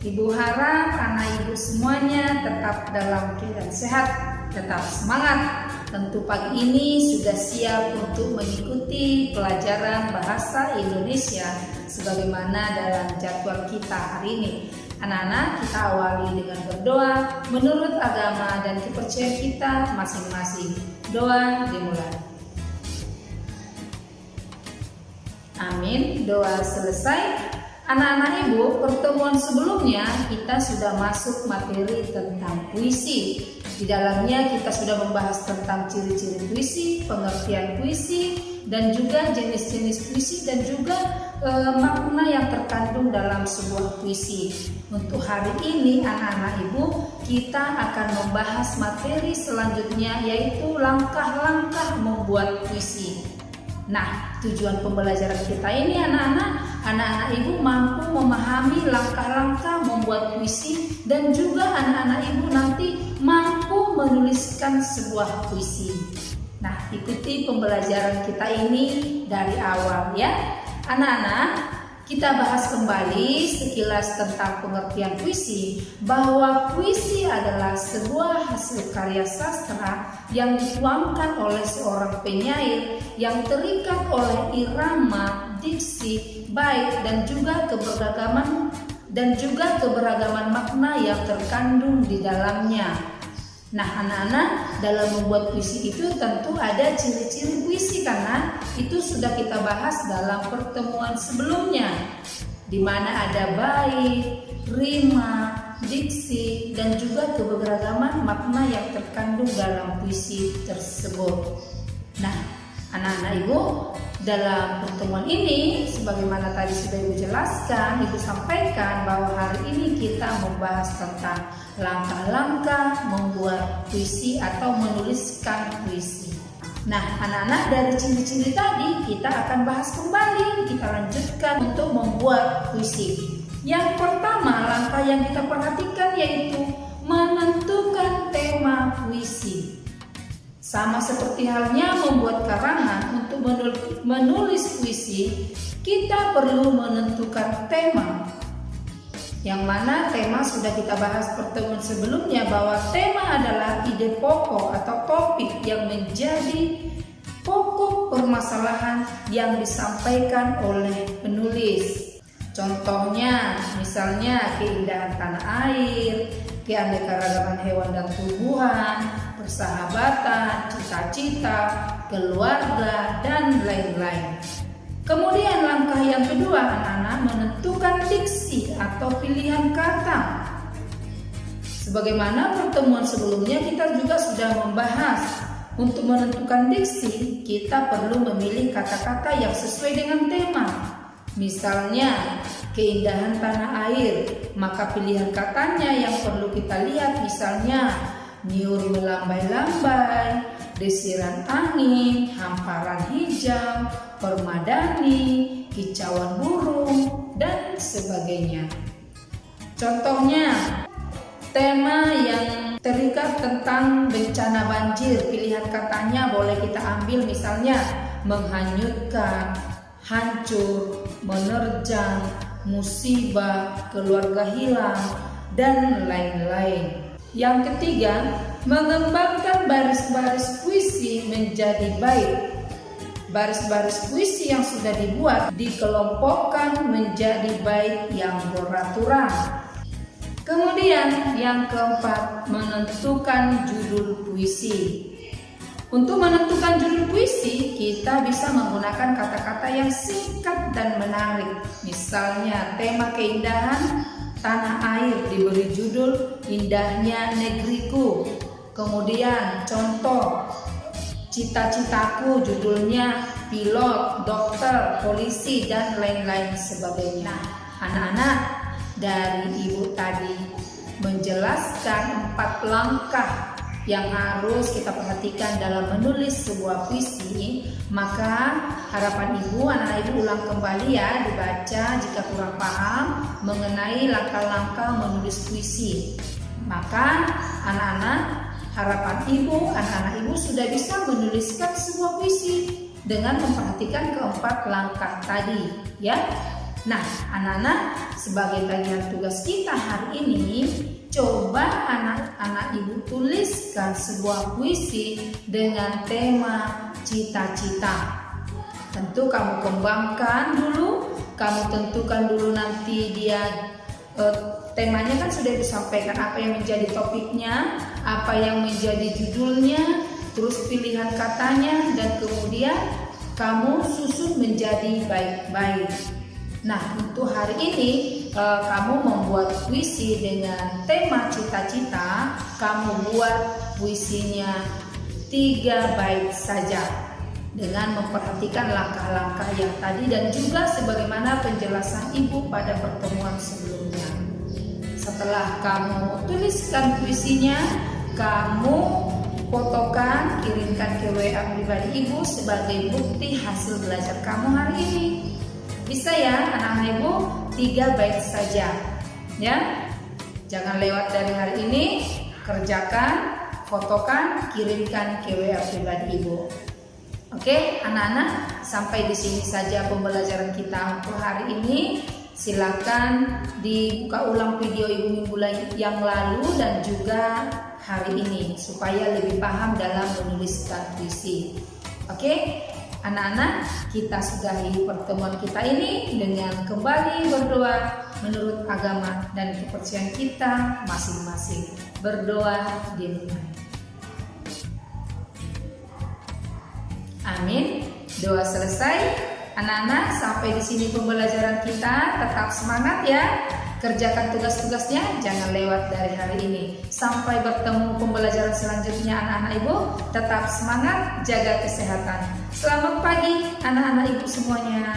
Ibu harap anak ibu semuanya tetap dalam keadaan sehat, tetap semangat. Tentu pagi ini sudah siap untuk mengikuti pelajaran bahasa Indonesia sebagaimana dalam jadwal kita hari ini. Anak-anak, kita awali dengan berdoa menurut agama dan kepercayaan kita masing-masing. Doa dimulai. Amin. Doa selesai. Anak-anak ibu, pertemuan sebelumnya kita sudah masuk materi tentang puisi. Di dalamnya kita sudah membahas tentang ciri-ciri puisi, pengertian puisi, dan juga jenis-jenis puisi dan juga makna yang terkandung dalam sebuah puisi. Untuk hari ini anak-anak ibu, kita akan membahas materi selanjutnya yaitu langkah-langkah membuat puisi. Nah, tujuan pembelajaran kita ini anak-anak ibu mampu memahami langkah-langkah membuat puisi dan juga anak-anak ibu nanti mampu menuliskan sebuah puisi. Nah, ikuti pembelajaran kita ini dari awal ya. Anak-anak, kita bahas kembali sekilas tentang pengertian puisi, bahwa puisi adalah sebuah hasil karya sastra yang dituangkan oleh seorang penyair yang terikat oleh irama, diksi, bait dan juga keberagaman makna yang terkandung di dalamnya. Nah, anak-anak, dalam membuat puisi itu tentu ada ciri-ciri puisi karena itu sudah kita bahas dalam pertemuan sebelumnya, di mana ada bait, rima, diksi, dan juga keberagaman makna yang terkandung dalam puisi tersebut. Nah, anak-anak ibu, dalam pertemuan ini, sebagaimana tadi sudah ibu jelaskan, ibu sampaikan bahwa hari ini kita membahas tentang langkah-langkah membuat puisi atau menuliskan puisi. Nah, anak-anak, dari ciri-ciri tadi kita akan bahas kembali, kita lanjutkan untuk membuat puisi. Yang pertama, langkah yang kita perhatikan yaitu menentukan tema puisi. Sama seperti halnya membuat karangan, untuk menulis puisi, kita perlu menentukan tema. Yang mana tema sudah kita bahas pertemuan sebelumnya, bahwa tema adalah ide pokok atau topik yang menjadi pokok permasalahan yang disampaikan oleh penulis. Contohnya, misalnya keindahan tanah air, keanekaragaman hewan dan tumbuhan, persahabatan, cita-cita, keluarga, dan lain-lain. Kemudian langkah yang kedua, anak-anak, menentukan diksi atau pilihan kata. Sebagaimana pertemuan sebelumnya kita juga sudah membahas, untuk menentukan diksi kita perlu memilih kata-kata yang sesuai dengan tema. Misalnya keindahan tanah air, maka pilihan katanya yang perlu kita lihat misalnya niur melambai-lambai, desiran angin, hamparan hijau, permadani, kicauan burung, dan sebagainya. Contohnya, tema yang terikat tentang bencana banjir, pilihan katanya boleh kita ambil misalnya menghanyutkan, hancur, menerjang, musibah, keluarga hilang, dan lain-lain. Yang ketiga, mengembangkan baris-baris puisi menjadi bait. Baris-baris puisi yang sudah dibuat dikelompokkan menjadi bait yang beraturan. Kemudian yang keempat, menentukan judul puisi. Untuk menentukan judul puisi, kita bisa menggunakan kata-kata yang singkat dan menarik. Misalnya tema keindahan tanah air diberi judul Indahnya Negeriku. Kemudian contoh cita-citaku judulnya pilot, dokter, polisi, dan lain-lain sebagainya. Anak-anak, dari ibu tadi menjelaskan 4 langkah yang harus kita perhatikan dalam menulis sebuah puisi, maka harapan ibu, anak-anak ibu ulang kembali ya, dibaca jika kurang paham mengenai langkah-langkah menulis puisi. Maka anak-anak, harapan ibu, anak-anak ibu sudah bisa menuliskan sebuah puisi dengan memperhatikan keempat langkah tadi, ya. Nah, anak-anak, sebagai bagian tugas kita hari ini, coba anak-anak ibu tuliskan sebuah puisi dengan tema cita-cita. Tentu kamu kembangkan dulu, kamu tentukan dulu nanti dia temanya kan sudah disampaikan, apa yang menjadi topiknya, apa yang menjadi judulnya, terus pilihan katanya, dan kemudian kamu susun menjadi baik-baik. Nah, untuk hari ini kamu membuat puisi dengan tema cita-cita. Kamu buat puisinya 3 bait saja dengan memperhatikan langkah-langkah yang tadi dan juga sebagaimana penjelasan ibu pada pertemuan sebelumnya. Setelah kamu tuliskan puisinya, kamu fotokan, kirimkan ke WA pribadi ibu sebagai bukti hasil belajar kamu hari ini. Bisa ya anak-anak ibu, 3 bait saja ya. Jangan lewat dari hari ini, kerjakan, fotokan, kirimkan ke WA pribadi ibu. Oke anak-anak, sampai di sini saja pembelajaran kita untuk hari ini. Silakan dibuka ulang video ibu minggu yang lalu dan juga hari ini supaya lebih paham dalam menuliskan puisi. Oke anak-anak, kita sudahi pertemuan kita ini dengan kembali berdoa menurut agama dan kepercayaan kita masing-masing. Berdoa dimulai. Amin. Doa selesai. Anak-anak, sampai di sini pembelajaran kita. Tetap semangat ya. Kerjakan tugas-tugasnya, jangan lewat dari hari ini. Sampai bertemu pembelajaran selanjutnya anak-anak ibu. Tetap semangat, jaga kesehatan. Selamat pagi anak-anak ibu semuanya.